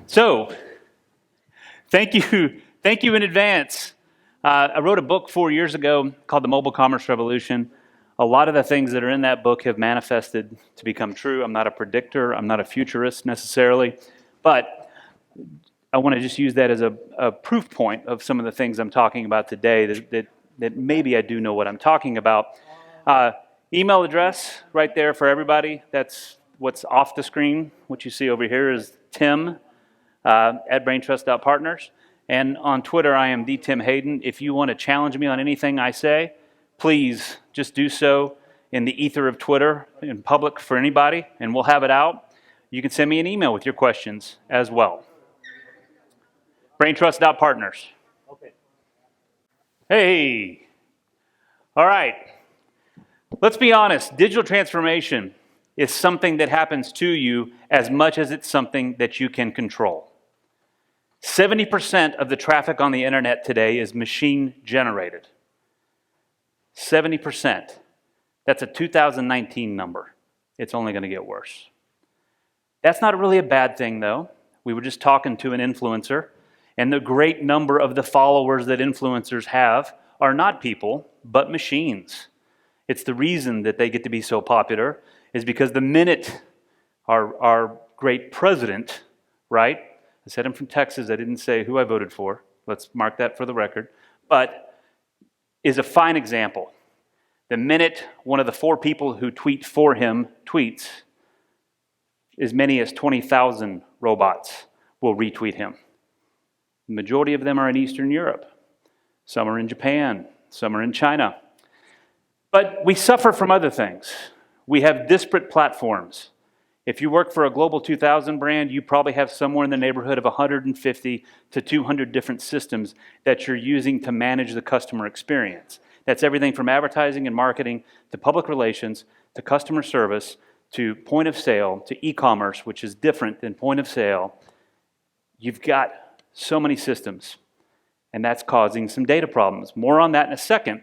So, thank you in advance. I wrote a book 4 years ago called The Mobile Commerce Revolution. A lot of the things that are in that book have manifested to become true. I'm not a predictor, I'm not a futurist necessarily, but I want to just use that as a proof point of some of the things I'm talking about today that maybe I do know what I'm talking about. Uh, Email address right there for everybody. That's what's off the screen. What you see over here is Tim at Brain+Trust.partners. And on Twitter, I am the Tim Hayden. If you want to challenge me on anything I say, please just do so in the ether of Twitter, in public for anybody, and we'll have it out. You can send me an email with your questions as well. Brain+Trust.partners. Okay. Hey. All right. Let's be honest. Digital transformation is something that happens to you as much as it's something that you can control. 70% of the traffic on the internet today is machine generated. 70%. That's a 2019 number. It's only going to get worse. That's not really a bad thing, though. We were just talking to an influencer, and the great number of the followers that influencers have are not people, but machines. It's the reason that they get to be so popular is because the minute our great president, right? I said I'm from Texas. I didn't say who I voted for. Let's mark that for the record. But is a fine example. The minute one of the 4 people who tweet for him tweets, as many as 20,000 robots will retweet him. The majority of them are in Eastern Europe. Some are in Japan. Some are in China. But we suffer from other things. We have disparate platforms. If you work for a Global 2000 brand, you probably have somewhere in the neighborhood of 150 to 200 different systems that you're using to manage the customer experience. That's everything from advertising and marketing to public relations to customer service to point of sale to e-commerce, which is different than point of sale. You've got so many systems, and that's causing some data problems. More on that in a second.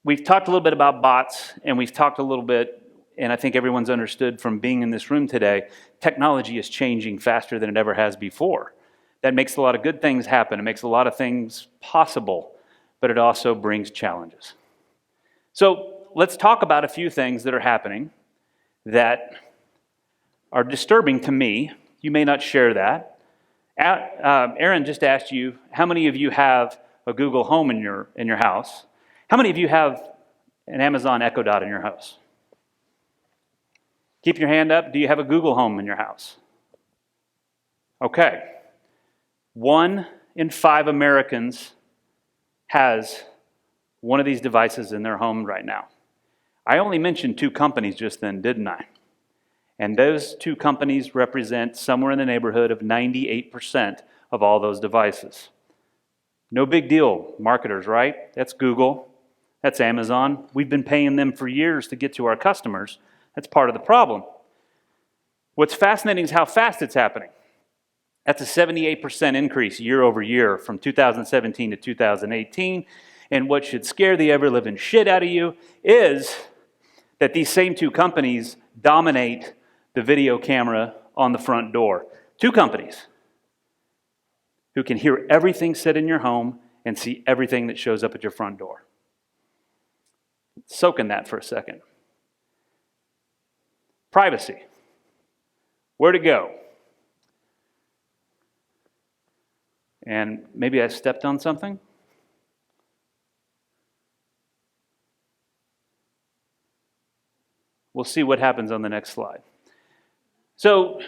We've talked a little bit about bots, and we've talked a little bit, and I think everyone's understood from being in this room today, technology is changing faster than it ever has before. That makes a lot of good things happen. It makes a lot of things possible, but it also brings challenges. So let's talk about a few things that are happening that are disturbing to me. You may not share that. Aaron just asked you, how many of you have a Google Home in your house? How many of you have an Amazon Echo Dot in your house? Keep your hand up. Do you have a Google Home in your house? Okay. 1 in 5 Americans has one of these devices in their home right now. I only mentioned 2 companies just then, didn't I? And those 2 companies represent somewhere in the neighborhood of 98% of all those devices. No big deal, marketers, right? That's Google. That's Amazon. We've been paying them for years to get to our customers. That's part of the problem. What's fascinating is how fast it's happening. That's a 78% increase year over year from 2017 to 2018. And what should scare the ever-living shit out of you is that these same 2 companies dominate the video camera on the front door. 2 companies who can hear everything said in your home and see everything that shows up at your front door. Soak in that for a second. Privacy. Where to go? And maybe I stepped on something. We'll see what happens on the next slide. So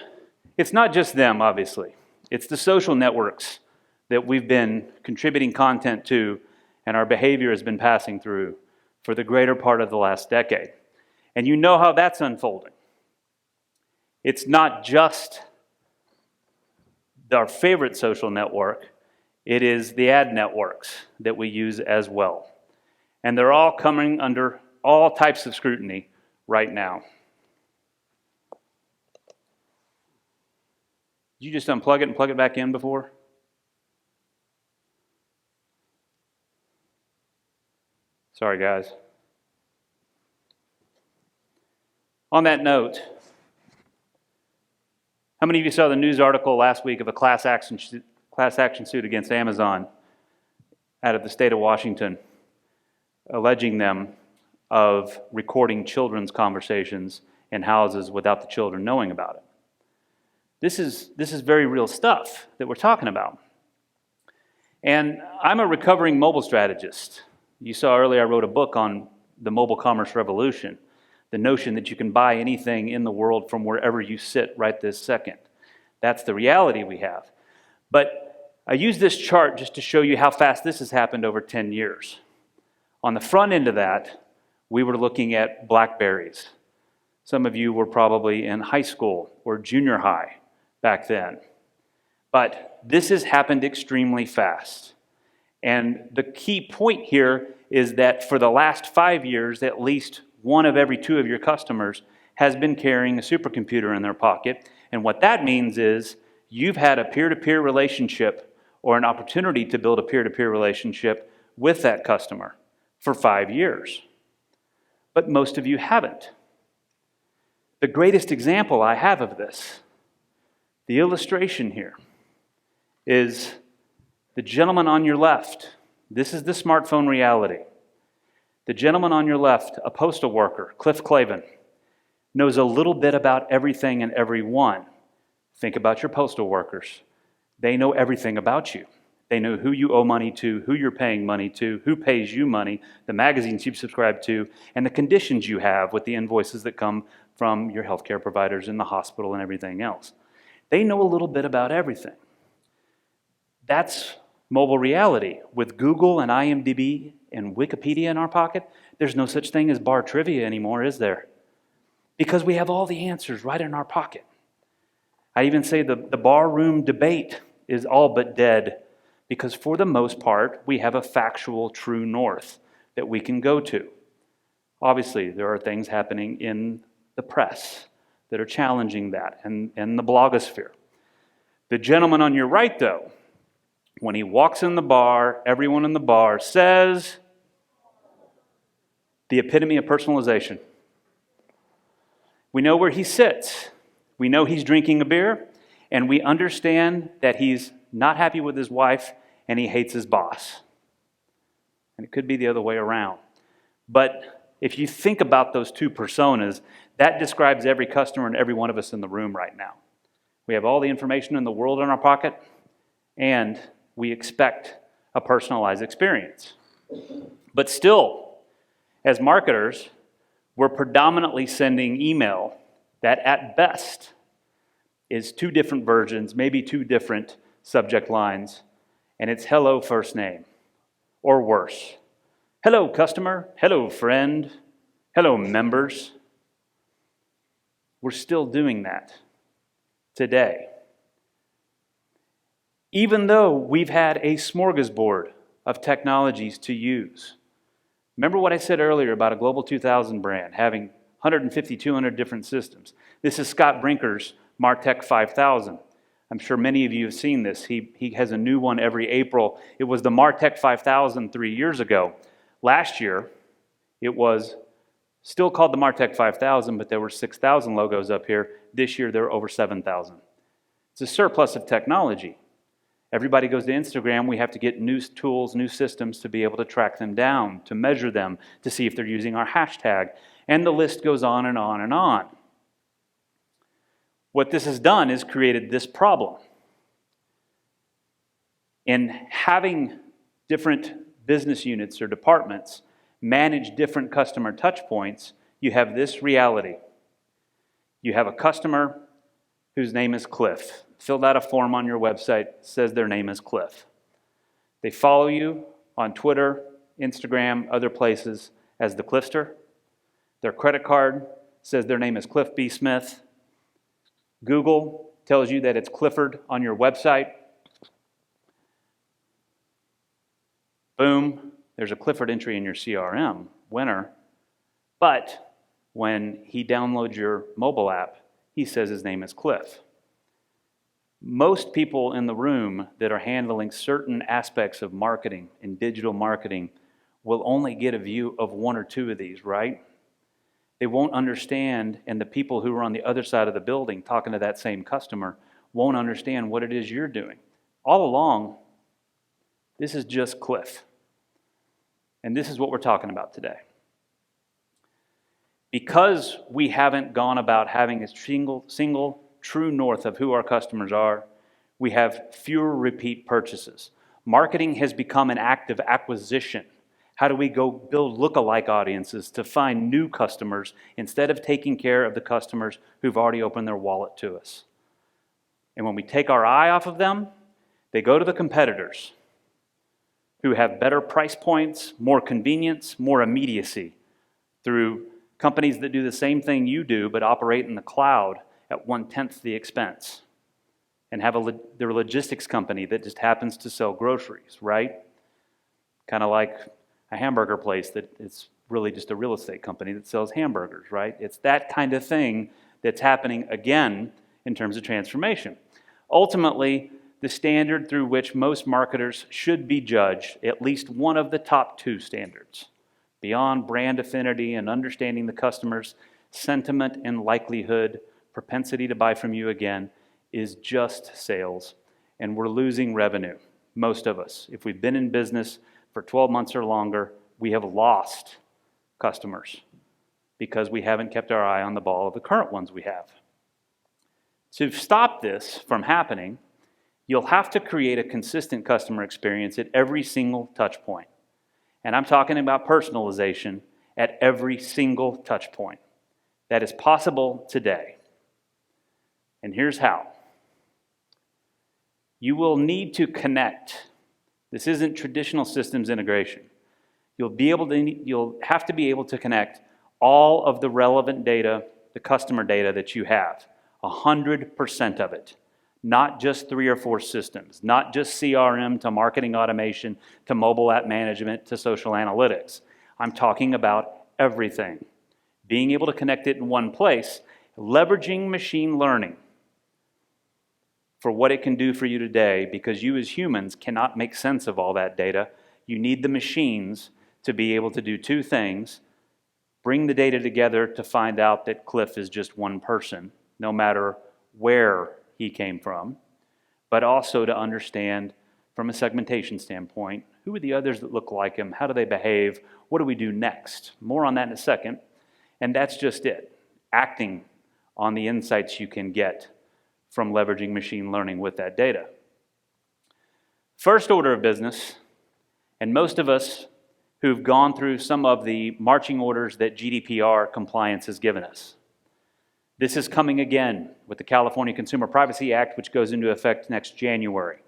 it's not just them, obviously. It's the social networks that we've been contributing content to and our behavior has been passing through for the greater part of the last decade. And you know how that's unfolding. It's not just our favorite social network, it is the ad networks that we use as well. And they're all coming under all types of scrutiny right now. Did you just unplug it and plug it back in before? Sorry, guys. On that note, How many of you saw the news article last week of a class action suit against Amazon out of the state of Washington, alleging them of recording children's conversations in houses without the children knowing about it? This is very real stuff that we're talking about. And I'm a recovering mobile strategist. You saw earlier I wrote a book on the mobile commerce revolution, the notion that you can buy anything in the world from wherever you sit right this second. That's the reality we have. But I use this chart just to show you how fast this has happened over 10 years. On the front end of that, we were looking at BlackBerries. Some of you were probably in high school or junior high back then. But this has happened extremely fast. And the key point here is that for the last 5 years, at least one of every two of your customers has been carrying a supercomputer in their pocket. And what that means is you've had a peer-to-peer relationship or an opportunity to build a peer-to-peer relationship with that customer for 5 years. But most of you haven't. The greatest example I have of this, the illustration here, is the gentleman on your left. This is the smartphone reality. The gentleman on your left, a postal worker, Cliff Clavin, knows a little bit about everything and everyone. Think about your postal workers. They know everything about you. They know who you owe money to, who you're paying money to, who pays you money, the magazines you subscribe to, and the conditions you have with the invoices that come from your healthcare providers in the hospital and everything else. They know a little bit about everything. That's mobile reality. With Google and IMDb and Wikipedia in our pocket, there's no such thing as bar trivia anymore, is there? Because we have all the answers right in our pocket. I even say the bar room debate is all but dead because for the most part, we have a factual true north that we can go to. Obviously, there are things happening in the press that are challenging that and the blogosphere. The gentleman on your right, though, when he walks in the bar, everyone in the bar says the epitome of personalization. We know where he sits. We know he's drinking a beer, and we understand that he's not happy with his wife and he hates his boss. And it could be the other way around. But if you think about those two personas, that describes every customer and every one of us in the room right now. We have all the information in the world in our pocket, and we expect a personalized experience. But still, as marketers, we're predominantly sending email that at best is two different versions, maybe two different subject lines, and it's hello first name, or worse. Hello customer, hello friend, hello members. We're still doing that today. Even though we've had a smorgasbord of technologies to use. Remember what I said earlier about a Global 2000 brand having 150, 200 different systems. This is Scott Brinker's Martech 5000. I'm sure many of you have seen this. He has a new one every April. It was the Martech 5000 3 years ago. Last year, it was still called the Martech 5000, but there were 6,000 logos up here. This year, there are over 7,000. It's a surplus of technology. Everybody goes to Instagram. We have to get new tools, new systems to be able to track them down, to measure them, to see if they're using our hashtag. And the list goes on and on and on. What this has done is created this problem. In having different business units or departments manage different customer touch points, you have this reality. You have a customer whose name is Cliff. Filled out a form on your website, says their name is Cliff. They follow you on Twitter, Instagram, other places as the Cliffster. Their credit card says their name is Cliff B. Smith. Google tells you that it's Clifford on your website. Boom, there's a Clifford entry in your CRM, winner. But when he downloads your mobile app, he says his name is Cliff. Most people in the room that are handling certain aspects of marketing and digital marketing will only get a view of one or two of these, right? they won't understand, and the people who are on the other side of the building talking to that same customer won't understand what it is you're doing. All along, this is just Cliff. And this is what we're talking about today. Because we haven't gone about having a single true north of who our customers are, we have fewer repeat purchases. Marketing has become an act of acquisition. How do we go build lookalike audiences to find new customers instead of taking care of the customers who've already opened their wallet to us? And when we take our eye off of them, they go to the competitors who have better price points, more convenience, more immediacy through companies that do the same thing you do but operate in the cloud at 1/10 the expense and have their logistics company that just happens to sell groceries, right? Kind of like a hamburger place that it's really just a real estate company that sells hamburgers, right? It's that kind of thing that's happening again in terms of transformation. Ultimately, the standard through which most marketers should be judged, at least one of the top two standards, beyond brand affinity and understanding the customer's sentiment and likelihood, propensity to buy from you again, is just sales. And we're losing revenue, most of us. If we've been in business for 12 months or longer, we have lost customers because we haven't kept our eye on the ball of the current ones we have. To stop this from happening, you'll have to create a consistent customer experience at every single touch point. And I'm talking about personalization at every single touch point. That is possible today. And here's how. You will need to connect. This isn't traditional systems integration. You'll have to be able to connect all of the relevant data, the customer data that you have, 100% of it. Not just 3 or 4 systems, not just CRM to marketing automation to mobile app management to social analytics. I'm talking about everything. Being able to connect it in one place, leveraging machine learning for what it can do for you today, because you as humans cannot make sense of all that data. You need the machines to be able to do 2 things: bring the data together to find out that Cliff is just one person, no matter where he came from, but also to understand from a segmentation standpoint, who are the others that look like him? How do they behave? What do we do next? More on that in a second. And that's just it. Acting on the insights you can get from leveraging machine learning with that data. First order of business, and most of us who've gone through some of the marching orders that GDPR compliance has given us. This is coming again with the California Consumer Privacy Act, which goes into effect next January.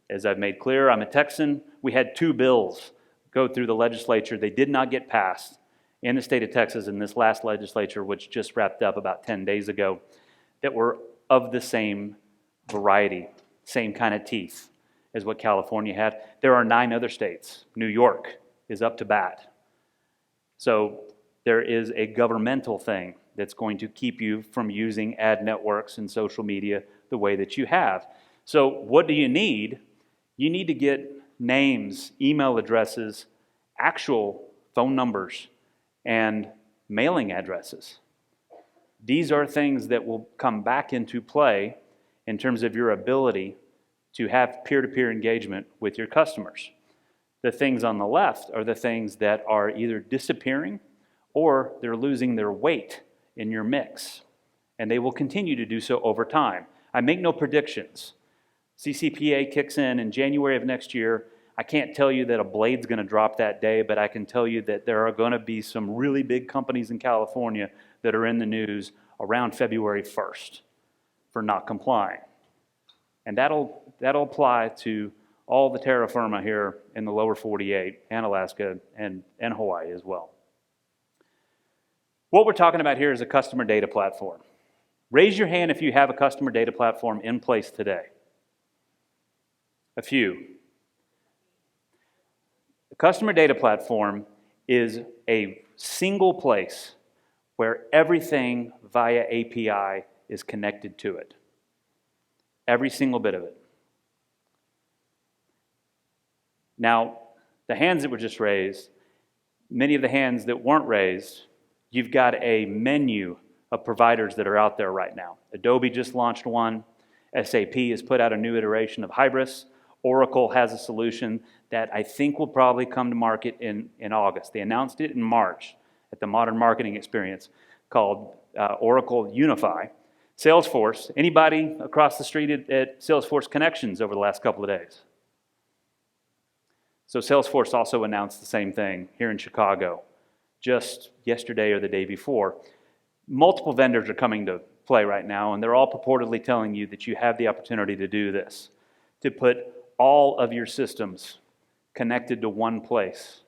As I've made clear, I'm a Texan. We had 2 bills go through the legislature. They did not get passed in the state of Texas in this last legislature, which just wrapped up about 10 days ago, that were of the same variety, same kind of teeth as what California had. There are 9 other states. New York is up to bat. So there is a governmental thing that's going to keep you from using ad networks and social media the way that you have. So what do you need? You need to get names, email addresses, actual phone numbers, and mailing addresses. These are things that will come back into play in terms of your ability to have peer-to-peer engagement with your customers. The things on the left are the things that are either disappearing or they're losing their weight in your mix. And they will continue to do so over time. I make no predictions. CCPA kicks in January of next year. I can't tell you that a blade's going to drop that day, but I can tell you that there are going to be some really big companies in California that are in the news around February 1st for not complying. And that'll apply to all the terra firma here in the lower 48 and Alaska and Hawaii as well. What we're talking about here is a customer data platform. Raise your hand if you have a customer data platform in place today. A few. The customer data platform is a single place where everything via API is connected to it. Every single bit of it. Now, the hands that were just raised, many of the hands that weren't raised, you've got a menu of providers that are out there right now. Adobe just launched one. SAP has put out a new iteration of Hybris. Oracle has a solution that I think will probably come to market in August. They announced it in March at the Modern Marketing Experience called Oracle Unify. Salesforce, anybody across the street at Salesforce Connections over the last couple of days? So Salesforce also announced the same thing here in Chicago just yesterday or the day before. Multiple vendors are coming to play right now, and they're all purportedly telling you that you have the opportunity to do this, to put all of your systems connected to one place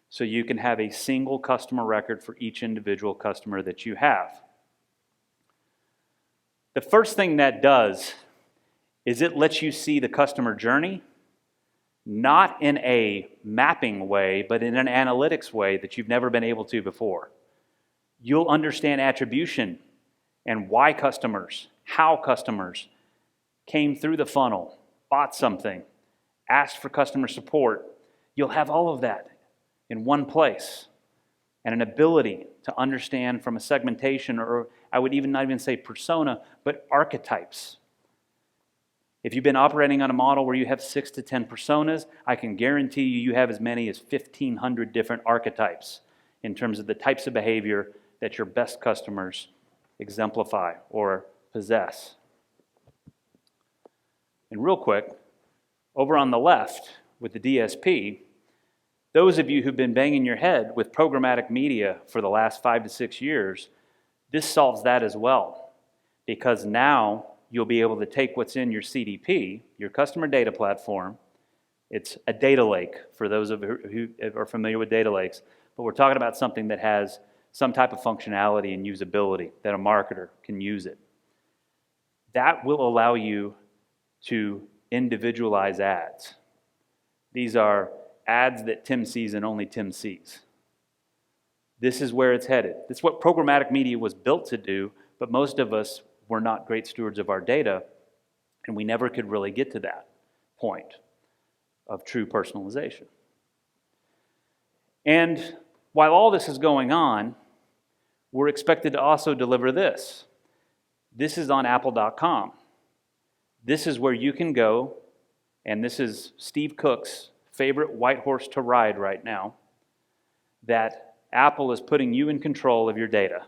so you can have a single customer record for each individual customer that you have. The first thing that does is it lets you see the customer journey, not in a mapping way, but in an analytics way that you've never been able to before. You'll understand attribution and why customers, how customers came through the funnel, bought something, asked for customer support. You'll have all of that in one place, and an ability to understand from a segmentation, or I would not even say persona, but archetypes. If you've been operating on a model where you have 6 to 10 personas, I can guarantee you have as many as 1,500 different archetypes in terms of the types of behavior that your best customers exemplify or possess. And real quick, over on the left with the DSP, those of you who've been banging your head with programmatic media for the last 5 to 6 years, this solves that as well. Because now you'll be able to take what's in your CDP, your customer data platform. It's a data lake for those of you who are familiar with data lakes, but we're talking about something that has some type of functionality and usability that a marketer can use it. That will allow you to individualize ads. These are ads that Tim sees and only Tim sees. This is where it's headed. This is what programmatic media was built to do, but most of us were not great stewards of our data, and we never could really get to that point of true personalization. And while all this is going on, we're expected to also deliver this. This is on apple.com. This is where you can go, and this is Steve Cook's favorite white horse to ride right now, that Apple is putting you in control of your data.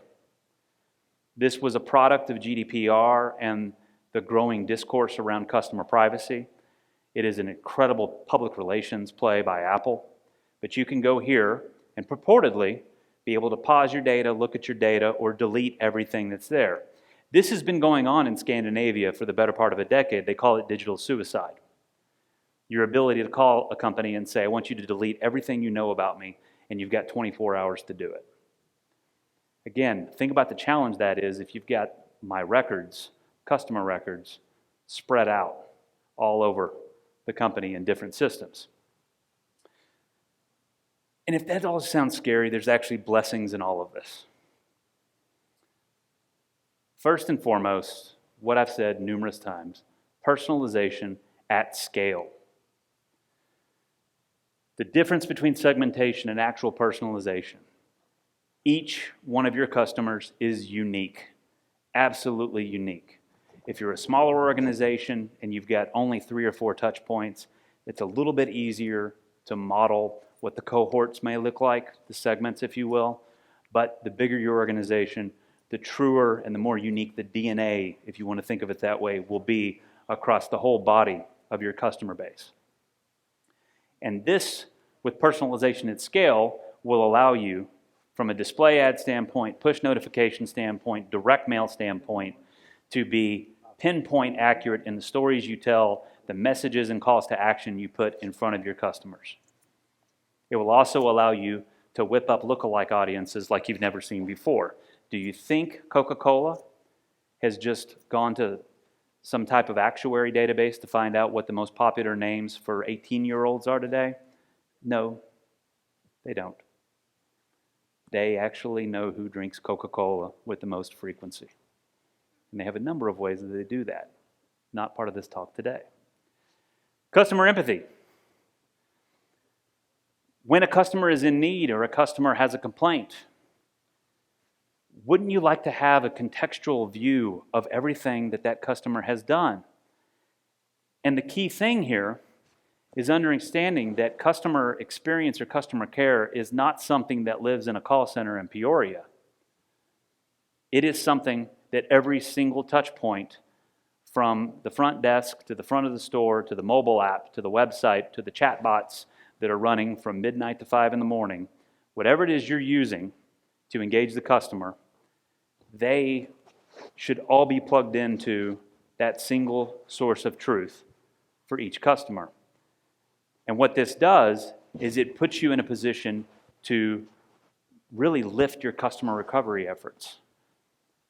This was a product of GDPR and the growing discourse around customer privacy. It is an incredible public relations play by Apple, but you can go here and purportedly be able to pause your data, look at your data, or delete everything that's there. This has been going on in Scandinavia for the better part of a decade. They call it digital suicide. Your ability to call a company and say, I want you to delete everything you know about me, and you've got 24 hours to do it. Again, think about the challenge that is if you've got my records, customer records, spread out all over the company in different systems. And if that all sounds scary, there's actually blessings in all of this. First and foremost, what I've said numerous times, personalization at scale. The difference between segmentation and actual personalization. Each one of your customers is unique, absolutely unique. If you're a smaller organization and you've got only 3 or 4 touch points, it's a little bit easier to model what the cohorts may look like, the segments, if you will. But the bigger your organization, the truer and the more unique the DNA, if you want to think of it that way, will be across the whole body of your customer base. And this, with personalization at scale, will allow you, from a display ad standpoint, push notification standpoint, direct mail standpoint, to be pinpoint accurate in the stories you tell, the messages and calls to action you put in front of your customers. It will also allow you to whip up lookalike audiences like you've never seen before. Do you think Coca-Cola has just gone to some type of actuary database to find out what the most popular names for 18-year-olds are today? No, they don't. They actually know who drinks Coca-Cola with the most frequency. And they have a number of ways that they do that. Not part of this talk today. Customer empathy. When a customer is in need or a customer has a complaint, wouldn't you like to have a contextual view of everything that that customer has done? And the key thing here is understanding that customer experience or customer care is not something that lives in a call center in Peoria. It is something that every single touch point, from the front desk to the front of the store to the mobile app to the website to the chatbots that are running from midnight to 5 in the morning, whatever it is you're using to engage the customer, they should all be plugged into that single source of truth for each customer. And what this does is it puts you in a position to really lift your customer recovery efforts.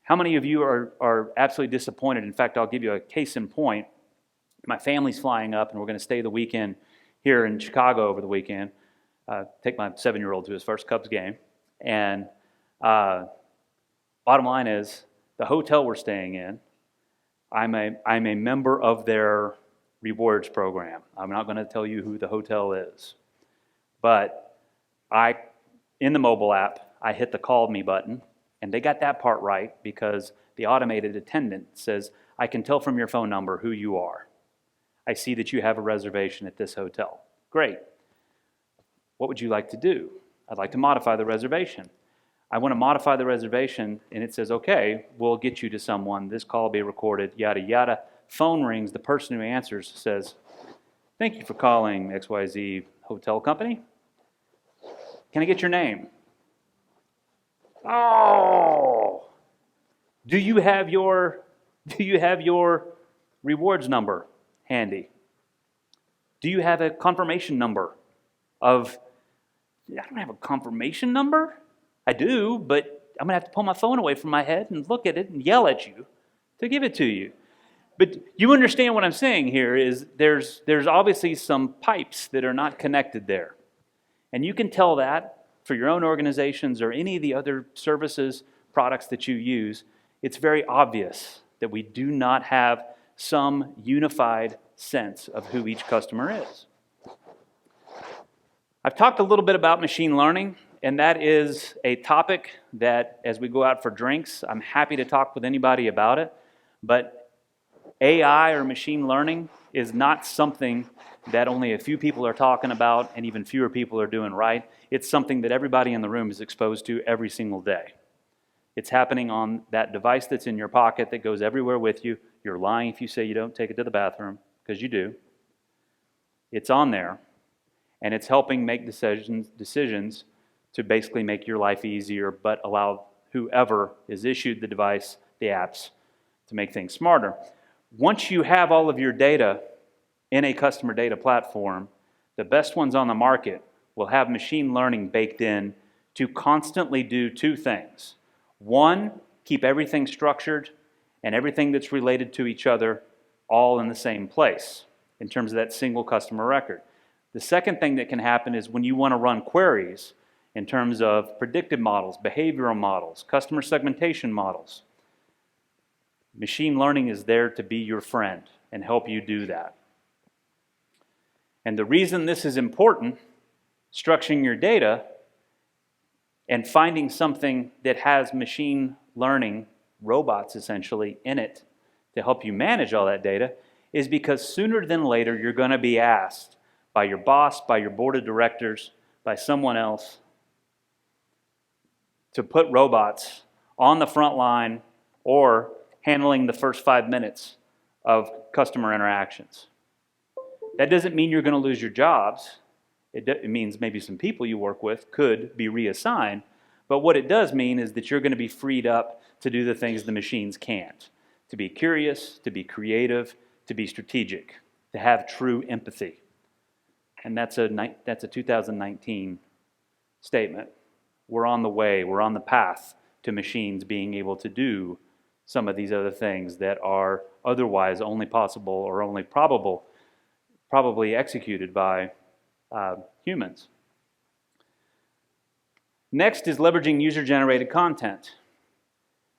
How many of you are absolutely disappointed? In fact, I'll give you a case in point. My family's flying up, and we're going to stay the weekend here in Chicago over the weekend. Take my 7-year-old to his first Cubs game. And bottom line is, the hotel we're staying in, I'm a member of their rewards program. I'm not going to tell you who the hotel is. But in the mobile app, I hit the call me button, and they got that part right because the automated attendant says, I can tell from your phone number who you are. I see that you have a reservation at this hotel. Great. What would you like to do? I'd like to modify the reservation. I want to modify the reservation, and it says, okay, we'll get you to someone. This call will be recorded, yada, yada. Phone rings. The person who answers says, thank you for calling XYZ Hotel Company. Can I get your name? Oh, do you have your rewards number handy? Do you have a confirmation number of, I don't have a confirmation number? I do, but I'm going to have to pull my phone away from my head and look at it and yell at you to give it to you. But you understand what I'm saying here is there's obviously some pipes that are not connected there. And you can tell that for your own organizations or any of the other services, products that you use. It's very obvious that we do not have some unified sense of who each customer is. I've talked a little bit about machine learning, and that is a topic that as we go out for drinks, I'm happy to talk with anybody about it. But AI or machine learning is not something that only a few people are talking about and even fewer people are doing right. It's something that everybody in the room is exposed to every single day. It's happening on that device that's in your pocket that goes everywhere with you. You're lying if you say you don't take it to the bathroom, because you do. It's on there, and it's helping make decisions to basically make your life easier, but allow whoever is issued the device, the apps, to make things smarter. Once you have all of your data in a customer data platform, the best ones on the market will have machine learning baked in to constantly do two things. One, keep everything structured and everything that's related to each other all in the same place in terms of that single customer record. The second thing that can happen is when you want to run queries in terms of predictive models, behavioral models, customer segmentation models, machine learning is there to be your friend and help you do that. And the reason this is important, structuring your data and finding something that has machine learning robots essentially in it to help you manage all that data, is because sooner than later you're going to be asked by your boss, by your board of directors, by someone else to put robots on the front line or handling the first 5 minutes of customer interactions. That doesn't mean you're going to lose your jobs. It means maybe some people you work with could be reassigned. But what it does mean is that you're going to be freed up to do the things the machines can't. To be curious, to be creative, to be strategic, to have true empathy. And that's a 2019 statement. We're on the way, we're on the path to machines being able to do some of these other things that are otherwise only possible or only probably executed by humans. Next is leveraging user-generated content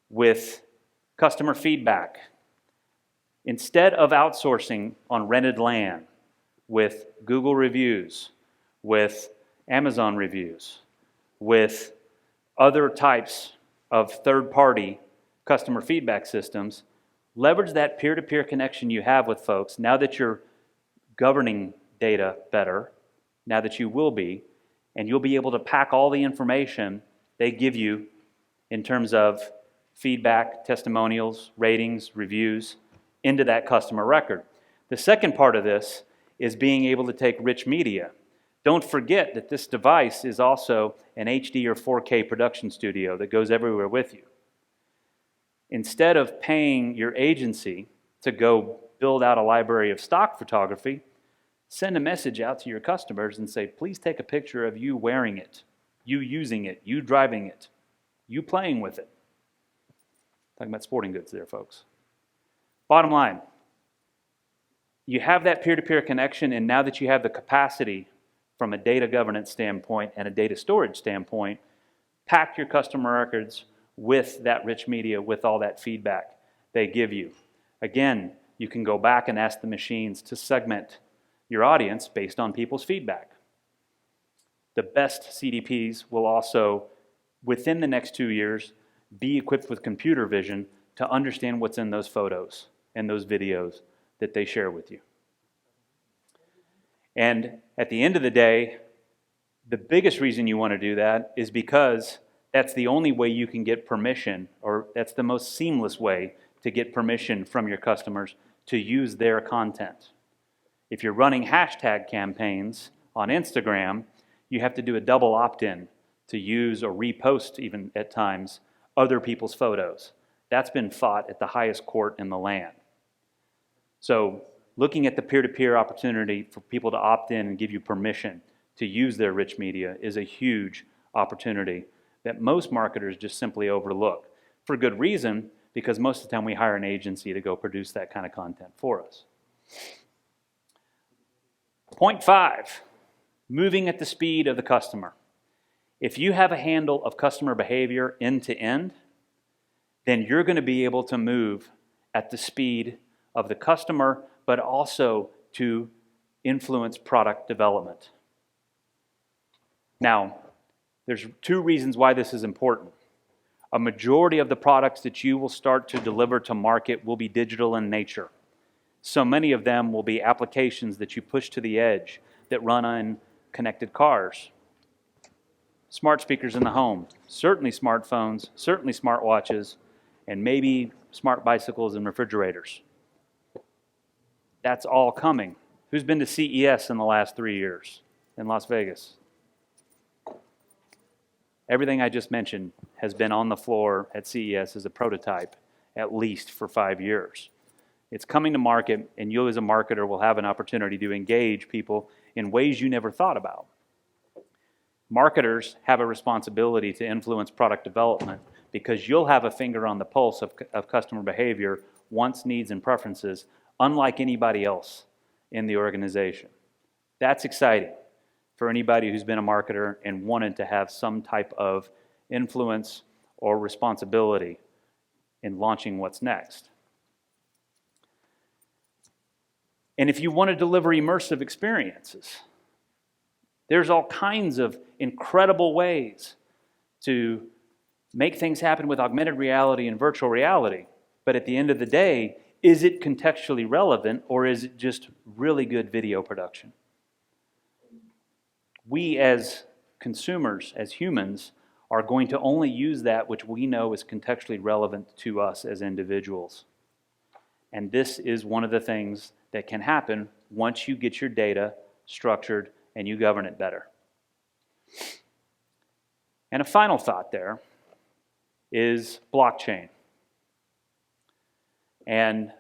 with customer feedback. Instead of outsourcing on rented land with Google reviews, with Amazon reviews, with other types of third-party customer feedback systems. Leverage that peer-to-peer connection you have with folks now that you're governing data better, now that you will be, and you'll be able to pack all the information they give you in terms of feedback, testimonials, ratings, reviews, into that customer record. The second part of this is being able to take rich media. Don't forget that this device is also an HD or 4K production studio that goes everywhere with you. Instead of paying your agency to go build out a library of stock photography, send a message out to your customers and say, please take a picture of you wearing it, you using it, you driving it, you playing with it. Talking about sporting goods there, folks. Bottom line, you have that peer-to-peer connection, and now that you have the capacity from a data governance standpoint and a data storage standpoint, pack your customer records with that rich media, with all that feedback they give you. Again, you can go back and ask the machines to segment your audience based on people's feedback. The best CDPs will also, within the next 2 years, be equipped with computer vision to understand what's in those photos and those videos that they share with you. And at the end of the day, the biggest reason you want to do that is because that's the only way you can get permission, or that's the most seamless way to get permission from your customers to use their content. If you're running hashtag campaigns on Instagram, you have to do a double opt-in to use or repost, even at times, other people's photos. That's been fought at the highest court in the land. So looking at the peer-to-peer opportunity for people to opt in and give you permission to use their rich media is a huge opportunity that most marketers just simply overlook. For good reason, because most of the time we hire an agency to go produce that kind of content for us. Point 5, moving at the speed of the customer. If you have a handle of customer behavior end to end, then you're going to be able to move at the speed of the customer, but also to influence product development. Now, there's 2 reasons why this is important. A majority of the products that you will start to deliver to market will be digital in nature. So many of them will be applications that you push to the edge that run on connected cars, smart speakers in the home, certainly smartphones, certainly smartwatches, and maybe smart bicycles and refrigerators. That's all coming. Who's been to CES in the last 3 years in Las Vegas? Everything I just mentioned has been on the floor at CES as a prototype, at least for 5 years. It's coming to market, and you as a marketer will have an opportunity to engage people in ways you never thought about. Marketers have a responsibility to influence product development because you'll have a finger on the pulse of customer behavior, wants, needs, and preferences, unlike anybody else in the organization. That's exciting for anybody who's been a marketer and wanted to have some type of influence or responsibility in launching what's next. And if you want to deliver immersive experiences, there's all kinds of incredible ways to make things happen with augmented reality and virtual reality. But at the end of the day, is it contextually relevant, or is it just really good video production? We as consumers, as humans, are going to only use that which we know is contextually relevant to us as individuals. And this is one of the things that can happen once you get your data structured and you govern it better. And a final thought there is blockchain. And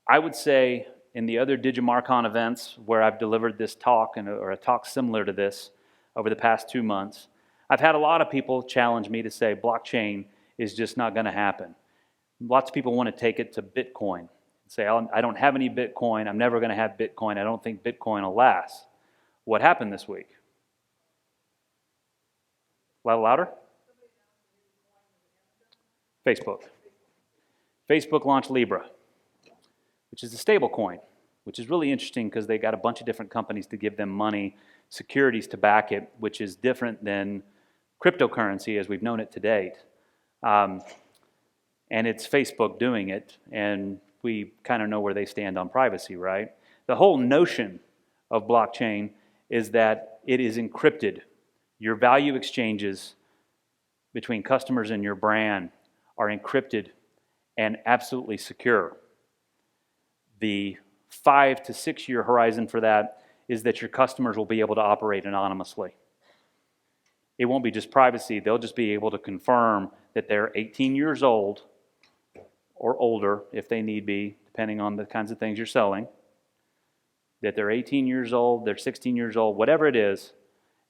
I would say in the other Digimarcon events where I've delivered this talk, or a talk similar to this over the past 2 months, I've had a lot of people challenge me to say blockchain is just not going to happen. Lots of people want to take it to Bitcoin. Say, I don't have any Bitcoin, I'm never going to have Bitcoin, I don't think Bitcoin will last. What happened this week? A little louder? Facebook. Facebook launched Libra, which is a stable coin, which is really interesting because they got a bunch of different companies to give them money securities to back it, which is different than cryptocurrency as we've known it to date. And it's Facebook doing it, and we kind of know where they stand on privacy, right? The whole notion of blockchain is that it is encrypted. Your value exchanges between customers and your brand are encrypted and absolutely secure. The 5 to 6 year horizon for that is that your customers will be able to operate anonymously. It won't be just privacy, they'll just be able to confirm that they're 18 years old or older, if they need be, depending on the kinds of things you're selling, that they're 18 years old, they're 16 years old, whatever it is,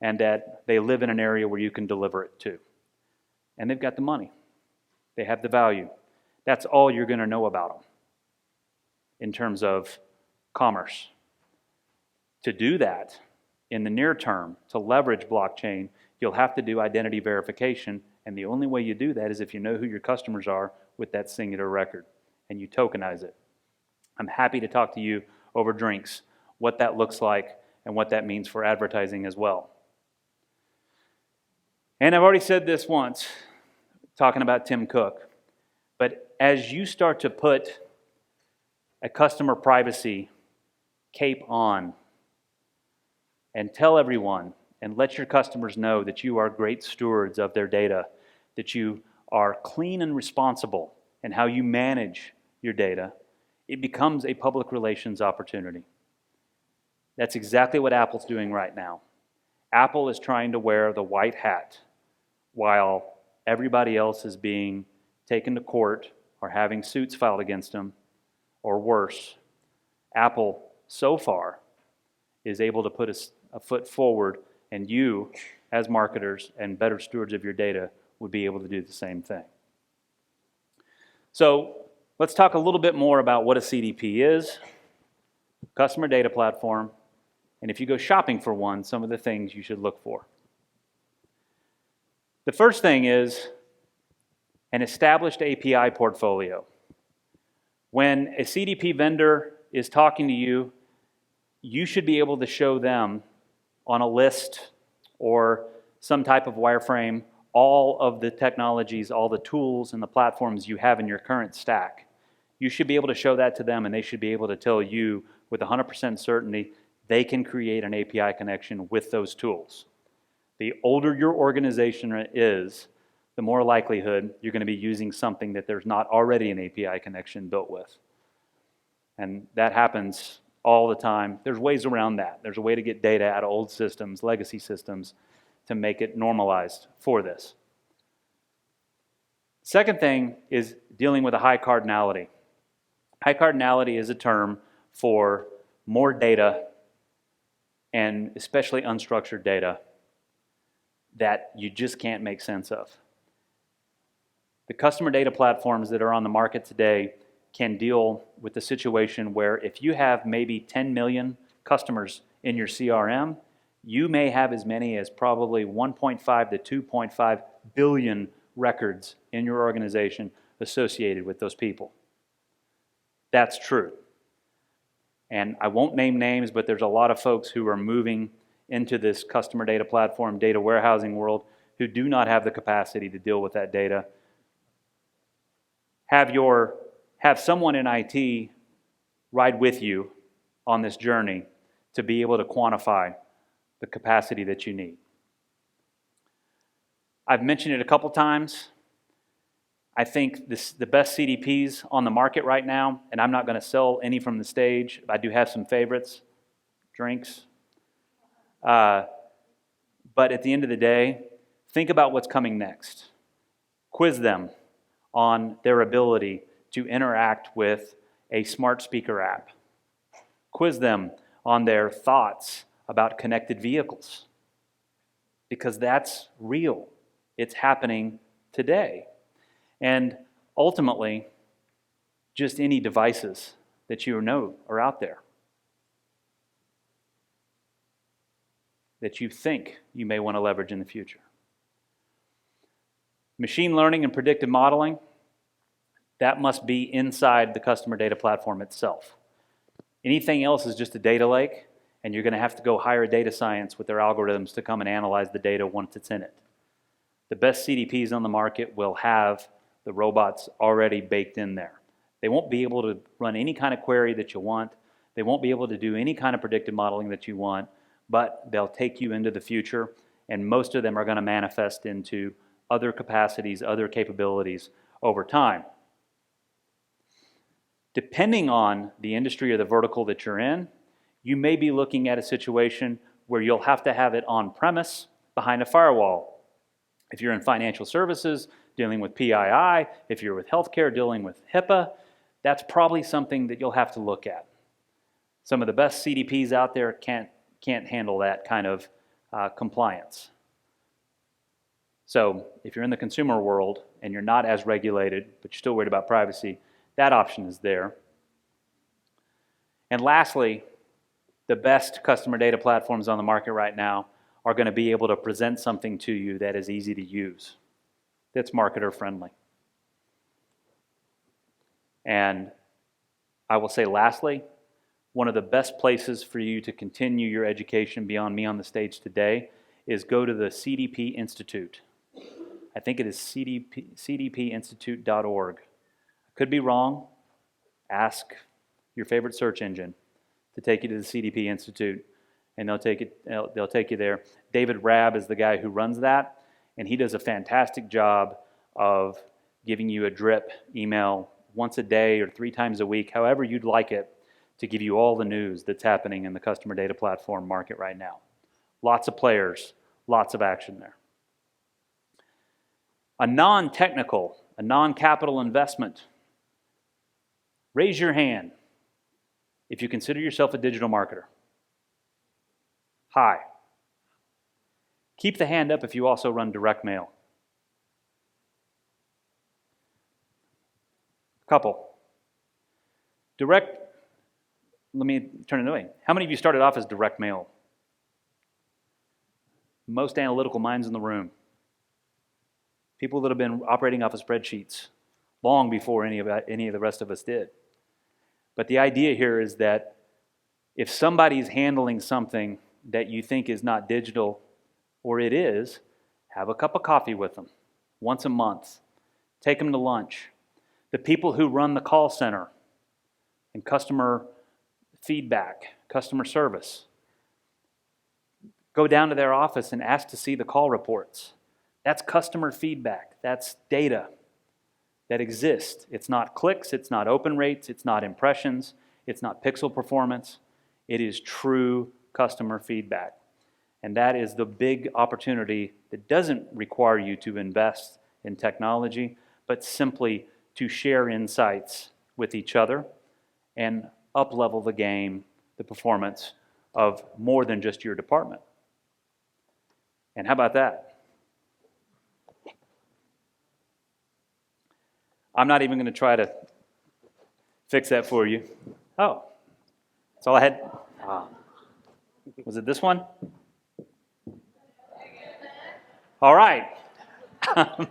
and that they live in an area where you can deliver it to. And they've got the money. They have the value. That's all you're going to know about them in terms of commerce. To do that in the near term, to leverage blockchain, you'll have to do identity verification, and the only way you do that is if you know who your customers are with that singular record, and you tokenize it. I'm happy to talk to you over drinks what that looks like and what that means for advertising as well. And I've already said this once, talking about Tim Cook, but as you start to put a customer privacy cape on and tell everyone and let your customers know that you are great stewards of their data, that you are clean and responsible in how you manage your data, it becomes a public relations opportunity. That's exactly what Apple's doing right now. Apple is trying to wear the white hat while everybody else is being taken to court or having suits filed against them, or worse. Apple, so far, is able to put a foot forward, and you, as marketers and better stewards of your data, would be able to do the same thing. So let's talk a little bit more about what a CDP is, customer data platform, and if you go shopping for one, some of the things you should look for. The first thing is an established API portfolio. When a CDP vendor is talking to you, you should be able to show them on a list or some type of wireframe all of the technologies, all the tools and the platforms you have in your current stack. You should be able to show that to them, and they should be able to tell you with 100% certainty they can create an API connection with those tools. The older your organization is, the more likelihood you're going to be using something that there's not already an API connection built with. And that happens all the time. There's ways around that. There's a way to get data out of old systems, legacy systems, to make it normalized for this. Second thing is dealing with a high cardinality. High cardinality is a term for more data, and especially unstructured data, that you just can't make sense of. The customer data platforms that are on the market today can deal with the situation where if you have maybe 10 million customers in your CRM, you may have as many as probably 1.5 to 2.5 billion records in your organization associated with those people. That's true. And I won't name names, but there's a lot of folks who are moving into this customer data platform, data warehousing world, who do not have the capacity to deal with that data. Have someone in IT ride with you on this journey to be able to quantify the capacity that you need. I've mentioned it a couple times. I think the best CDPs on the market right now, and I'm not going to sell any from the stage. I do have some favorites, drinks. But at the end of the day, think about what's coming next. Quiz them on their ability to interact with a smart speaker app. Quiz them on their thoughts about connected vehicles, because that's real. It's happening today. And ultimately, just any devices that you know are out there that you think you may want to leverage in the future. Machine learning and predictive modeling, that must be inside the customer data platform itself. Anything else is just a data lake, and you're going to have to go hire data science with their algorithms to come and analyze the data once it's in it. The best CDPs on the market will have the robots already baked in there. They won't be able to run any kind of query that you want. They won't be able to do any kind of predictive modeling that you want, but they'll take you into the future, and most of them are going to manifest into other capacities, other capabilities over time. Depending on the industry or the vertical that you're in, you may be looking at a situation where you'll have to have it on premise behind a firewall. If you're in financial services, dealing with PII, if you're with healthcare, dealing with HIPAA, that's probably something that you'll have to look at. Some of the best CDPs out there can't handle that kind of compliance. So if you're in the consumer world and you're not as regulated, but you're still worried about privacy, that option is there. And lastly, the best customer data platforms on the market right now are going to be able to present something to you that is easy to use, that's marketer friendly. And I will say lastly, one of the best places for you to continue your education beyond me on the stage today is go to the CDP Institute. I think it is cdpinstitute.org. I could be wrong. Ask your favorite search engine to take you to the CDP Institute, and they'll take you there. David Rabb is the guy who runs that, and he does a fantastic job of giving you a drip email once a day or 3 times a week, however you'd like it, to give you all the news that's happening in the customer data platform market right now. Lots of players, lots of action there. A non-technical, a non-capital investment. Raise your hand if you consider yourself a digital marketer. Hi. Keep the hand up if you also run direct mail. Couple. Let me turn it away. How many of you started off as direct mail? Most analytical minds in the room. People that have been operating off of spreadsheets long before any of the rest of us did. But the idea here is that if somebody's handling something that you think is not digital, or it is, have a cup of coffee with them once a month. Take them to lunch. The people who run the call center and customer feedback, customer service, go down to their office and ask to see the call reports. That's customer feedback. That's data that exists. It's not clicks, it's not open rates, it's not impressions, it's not pixel performance. It is true customer feedback. And that is the big opportunity that doesn't require you to invest in technology, but simply to share insights with each other and up-level the game, the performance of more than just your department. And how about that? I'm not even going to try to fix that for you. Oh, that's all I had. Was it this one? All right. All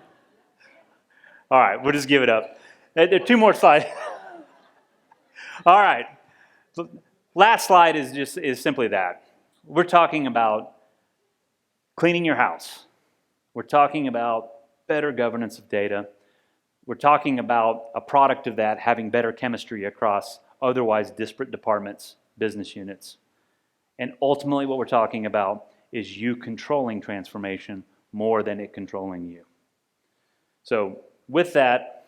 right, we'll just give it up. There are 2 more slides. All right. Last slide is simply that. We're talking about cleaning your house. We're talking about better governance of data. We're talking about a product of that having better chemistry across otherwise disparate departments, business units. And ultimately what we're talking about is you controlling transformation more than it controlling you. So with that,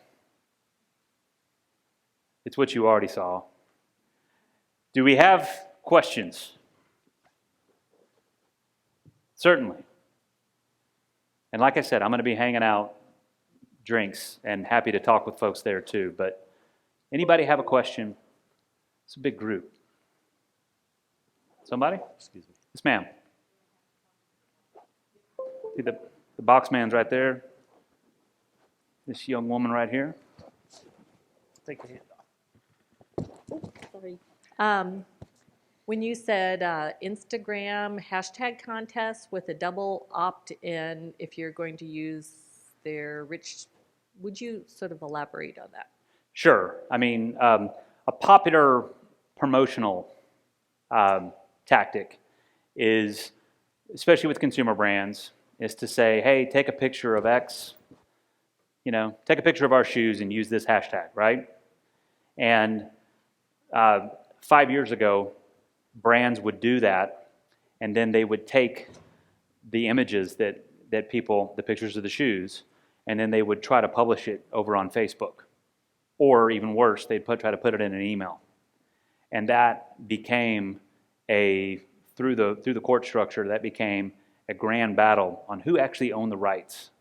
it's what you already saw. Do we have questions? Certainly. And like I said, I'm going to be hanging out, drinks, and happy to talk with folks there too. But anybody have a question? It's a big group. Somebody? Excuse me. Yes, ma'am. See the box man's right there. This young woman right here. Take your hand off. Sorry. When you said Instagram hashtag contest with a double opt-in if you're going to use their rich, would you sort of elaborate on that? Sure. I mean, a popular promotional tactic is, especially with consumer brands, is to say, hey, take a picture of X, take a picture of our shoes and use this hashtag, right? And 5 years ago, brands would do that, and then they would take the images that people, the pictures of the shoes, and then they would try to publish it over on Facebook. Or even worse, they'd try to put it in an email. And that became through the court structure, that became a grand battle on who actually owned the rights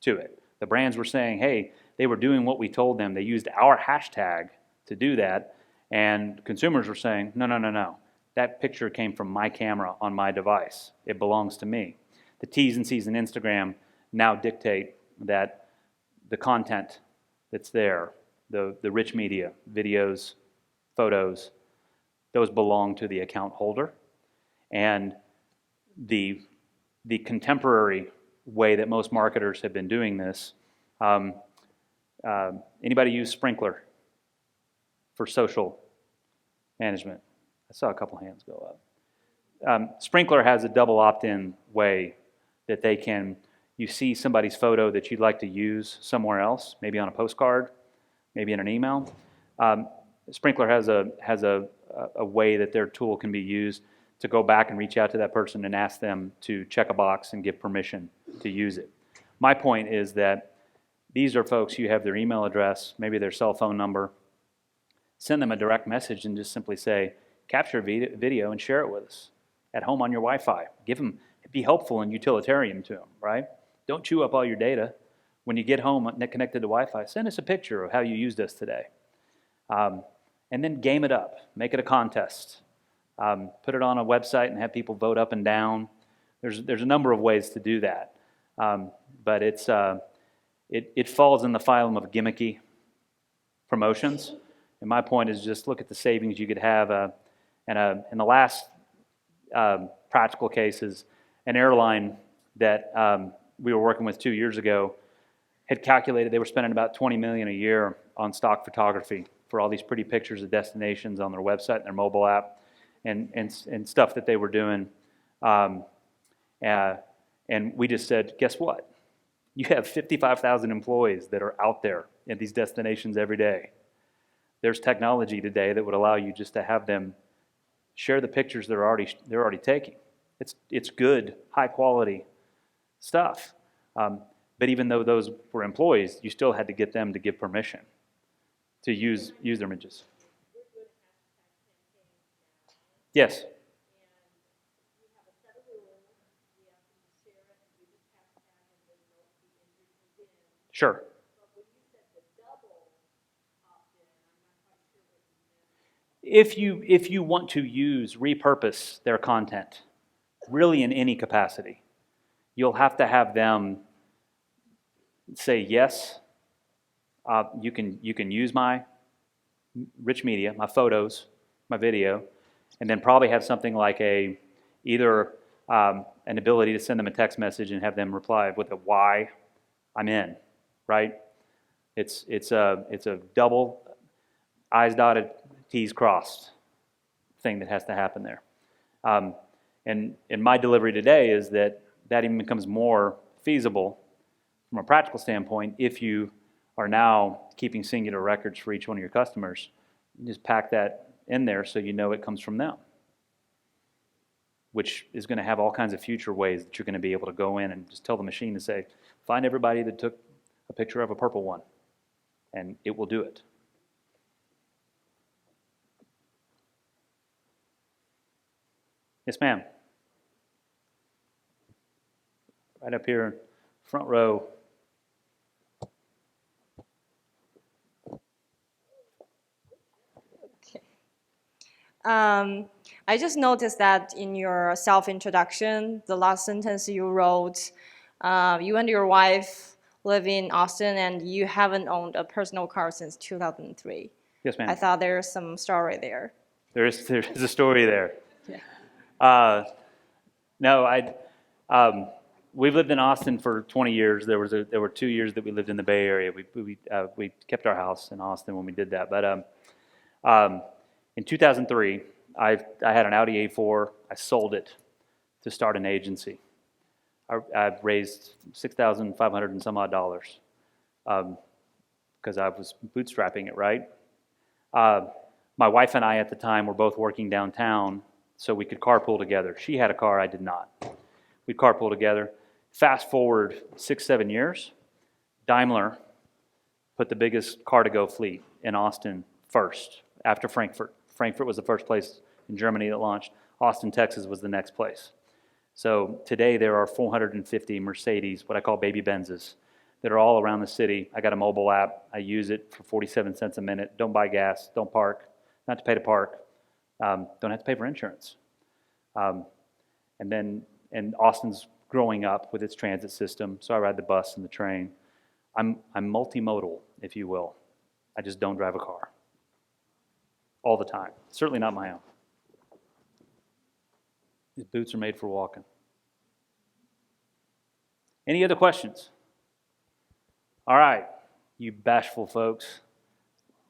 to it. The brands were saying, hey, they were doing what we told them. They used our hashtag to do that. And consumers were saying, no. That picture came from my camera on my device. It belongs to me. The T's and C's in Instagram now dictate that the content that's there, the rich media, videos, photos, those belong to the account holder. And the contemporary way that most marketers have been doing this, anybody use Sprinkler for social management? I saw a couple hands go up. Sprinkler has a double opt-in way that you see somebody's photo that you'd like to use somewhere else, maybe on a postcard, maybe in an email. Sprinkler has a way that their tool can be used to go back and reach out to that person and ask them to check a box and give permission to use it. My point is that these are folks, you have their email address, maybe their cell phone number. Send them a direct message and just simply say, capture a video and share it with us at home on your Wi-Fi. Be helpful and utilitarian to them, right? Don't chew up all your data. When you get home connected to Wi-Fi, send us a picture of how you used us today. And then game it up. Make it a contest. Put it on a website and have people vote up and down. There's a number of ways to do that. But it falls in the phylum of gimmicky promotions. And my point is just look at the savings you could have. In the last practical case is an airline that we were working with 2 years ago had calculated they were spending about $20 million a year on stock photography for all these pretty pictures of destinations on their website and their mobile app and stuff that they were doing. And we just said, guess what? You have 55,000 employees that are out there at these destinations every day. There's technology today that would allow you just to have them share the pictures they're already taking. It's good, high quality stuff. But even though those were employees, you still had to get them to give permission to use their images. Yes. Sure. If you want to repurpose their content, really in any capacity, you'll have to have them say yes. You can use my rich media, my photos, my video, and then probably have something like either an ability to send them a text message and have them reply with a why I'm in, right? It's a double I's dotted, T's crossed thing that has to happen there. And my delivery today is that even becomes more feasible from a practical standpoint if you are now keeping singular records for each one of your customers. You just pack that in there so you know it comes from them, which is going to have all kinds of future ways that you're going to be able to go in and just tell the machine to say, find everybody that took a picture of a purple one, and it will do it. Yes, ma'am. Right up here, front row. I just noticed that in your self-introduction, the last sentence you wrote, you and your wife live in Austin and you haven't owned a personal car since 2003. Yes, ma'am. I thought there's some story there. There's a story there. Yeah. No, we've lived in Austin for 20 years. There were 2 years that we lived in the Bay Area. We kept our house in Austin when we did that. But in 2003, I had an Audi A4. I sold it to start an agency. I've raised $6,500 and some odd dollars because I was bootstrapping it, right? My wife and I at the time were both working downtown, so we could carpool together. She had a car, I did not. We'd carpool together. Fast forward 6-7 years, Daimler put the biggest car-to-go fleet in Austin first, after Frankfurt. Frankfurt was the first place in Germany that launched. Austin, Texas was the next place. So today there are 450 Mercedes, what I call baby Benzes, that are all around the city. I got a mobile app. I use it for 47 cents a minute. Don't buy gas. Don't park. Not to pay to park. Don't have to pay for insurance. And Austin's growing up with its transit system, so I ride the bus and the train. I'm multimodal, if you will. I just don't drive a car all the time. Certainly not my own. These boots are made for walking. Any other questions? All right, you bashful folks.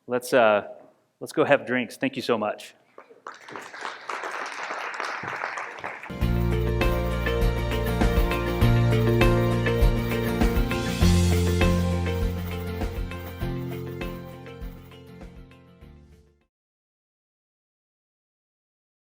Let's go have drinks. Thank you so much.